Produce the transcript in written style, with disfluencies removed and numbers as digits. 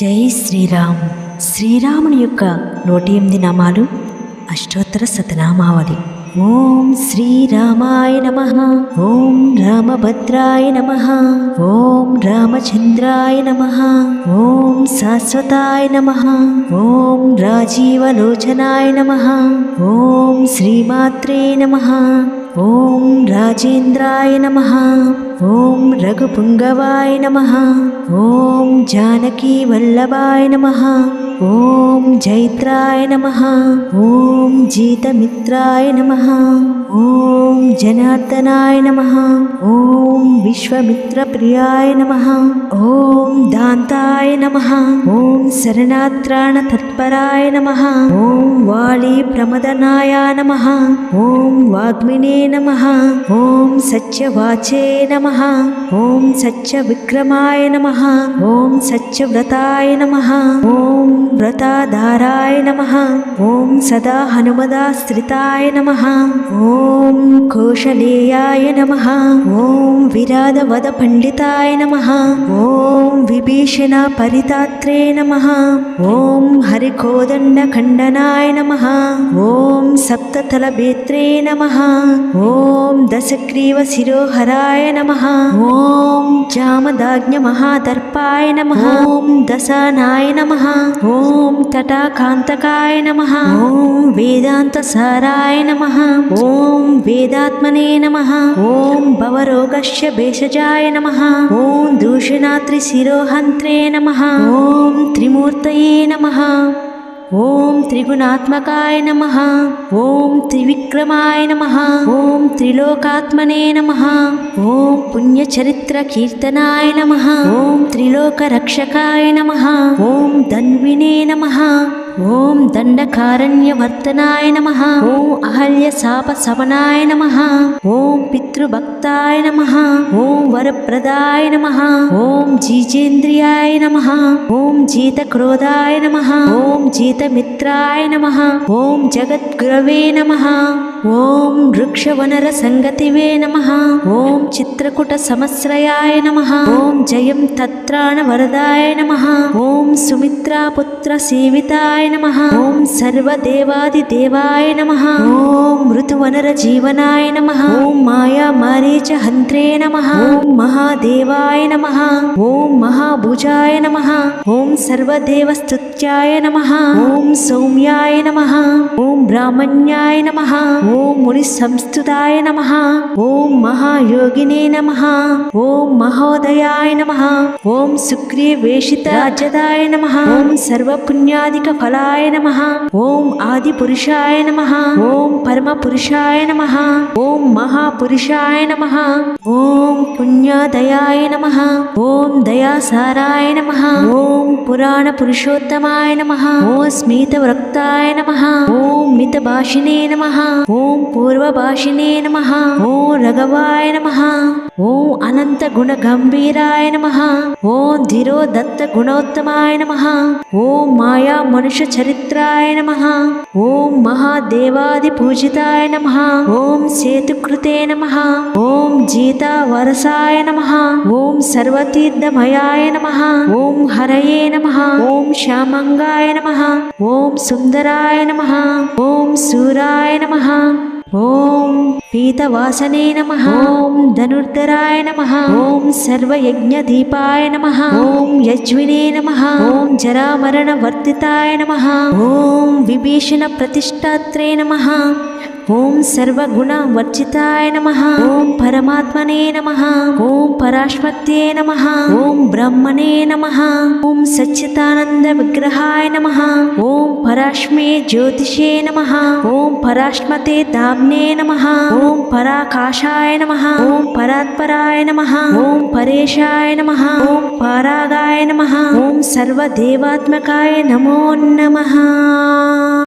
జై శ్రీరామ్. శ్రీరాముని యొక్క 108 నామాలు, అష్టోత్తర శతనామావళి. ఓం శ్రీరామాయ నమః. ఓం రామభద్రాయ నమః. ఓం రామచంద్రాయ నమః. ఓం శాశ్వతాయ నమః. ఓం రాజీవలోచనాయ నమః. ఓం శ్రీమాత్రే నమః. ఓం రాజేంద్రాయ నమః. ఓం రఘుపుంగవాయ నమః. ఓం జానకీ వల్లభాయ నమః. ఓం జైత్రాయ నమః. ఓం జీతమిత్రాయ నమః. ఓం జనార్దనాయ నమః. ఓం విశ్వమిత్రప్రియాయ నమః. ఓం దాంతాయ నమః. ఓం శరణాత్రాణ తత్పరాయ నమః. ఓం వాళీ ప్రమదనాయ నమః. ఓం వాగ్మినే నమః. ఓం సత్యవాచే నమః. ఓం సత్యవిక్రమాయ నమః. ఓం సత్యవ్రతాయ నమః. ఓం వ్రతాధారాయ నమః. ఓం సదా హనుమదాశ్రితాయ నమః. ఓం కోశలేయాయ నమః. ఓం విరాధవద పండితాయ నమః. ఓం విభీషణ పరితాత్రే నమః. ఓం హరికోదండ ఖండనాయ నమః. ఓం సప్తతలభేత్రే నమః. ఓం దశగ్రీవ శిరోహరాయ నమః. ఓం జామదాగ్న్య మహాదర్పాయ నమః. ఓం దశానాయ నమః. ఓం తటాకాంతకాయ నమః. ఓం వేదాంత సారాయ నమః. ఓం వేదాత్మనే నమః. ఓం భవరోగస్య భేషజాయ నమః. ఓం దూషణాత్రి శిరోహంత్రే నమః. ఓం త్రిమూర్తయే నమః. ఓం త్రిగుణాత్మకాయ నమః. ఓం త్రివిక్రమాయ నమః. ఓం త్రిలోకాత్మనే నమః. ఓం పుణ్యచరిత్ర కీర్తనాయ నమః. ఓం త్రిలోకరక్షకాయ నమః. ఓం ధన్వినే నమః. ఓం దండకారణ్యవర్తనాయ నమః. ఓం అహల్య శాప శమనాయ నమః. ఓం పితృభక్తాయ నమః. ఓం వరప్రదాయ నమః. ఓం జీజేంద్రియాయ నమః. ఓం జీతక్రోధాయ నమః. ఓం జీతమిత్రాయ నమః. ఓం జగద్గురవే నమః. ఓం వృక్షవనర సంగతివే నమః. ఓం చిత్రకూట సమశ్రయాయ నమః. ఓం జయం తత్రాణ వరదాయ నమః. ఓం సుమిత్రాపుత్ర సేవితాయ నమః. ఓం సర్వదేవాదిదేవాయ నమః. ఓం మృతువనర జీవనాయ నమః. ఓం మాయా మారీచ హంత్రే నమః. ఓం మహాదేవాయ నమః. ఓం మహాభుజాయ నమః. ఓం సర్వదేవస్తుత్యాయ నమః. ఓం సౌమ్యాయ నమః. ఓం బ్రాహ్మణ్యాయ నమః. ఓం ముని సంస్థుతాయ నమః. ఓం మహాయోగినే నమః. ఓం మహోదయాయ నమః. ఓం సుగ్రీవేషిత రాజ్యదాయ నమః. ఓం సర్వపుణ్యాధిక ఫలాయ నమః. ఓం ఆదిపురుషాయ నమః. ఓం పరమపురుషాయ నమః. ఓం మహాపురుషాయ నమః. ఓం పుణ్యాదయాయ నమః. ఓం దయాసారాయ నమః. ఓం పురాణ పురుషోత్తమాయ నమః. ఓం స్మితవక్తాయ నమః. ఓం మితభాషినే నమః. ఓం పూర్వభాషినే నమః. ఓం రఘవాయ నమః. ఓం అనంత గుణ గంభీరాయ నమః. ఓం ధిరోదత్త గుణోత్తమాయ నమః. ఓం మాయా మనుష్య చరిత్రాయ నమః. ఓం మహాదేవాది పూజితాయ నమః. ఓం సేతుకృతే నమః. ఓం జీతా వరసాయ నమః. ఓం సర్వతీర్థమయాయ నమః. ఓం హరయే నమః. ఓం శ్యామంగాయ నమః. ఓం సుందరాయ నమః. ఓం శూరాయ నమః. ఓం పీతవాసనే నమః. ఓం ధనుర్ధరాయ నమః. ఓం సర్వయజ్ఞదీపాయ నమః. ఓం యజ్వినే నమః. ఓం జరామరణవర్తితాయ నమః. ఓం విభీషణ ప్రతిష్టాత్రే నమః. ఓం సర్వగుణవర్జితాయ నమః. ఓం పరమాత్మనే నమః. ఓం పరాశ్వత్యే నమః. ఓం బ్రహ్మణే నమః. ఓం సచ్చిదానంద విగ్రహాయ నమః. ఓం పరాశ్మే జ్యోతిషే నమః. ఓం పరాశ్మతే ధామ్నే నమః. ఓం పరాకాశాయ నమః. ఓం పరాత్పరాయ నమః. ఓం పరేశాయ నమః. ఓం పారాగాయ నమః. ఓం సర్వదేవాత్మకాయ నమో నమః.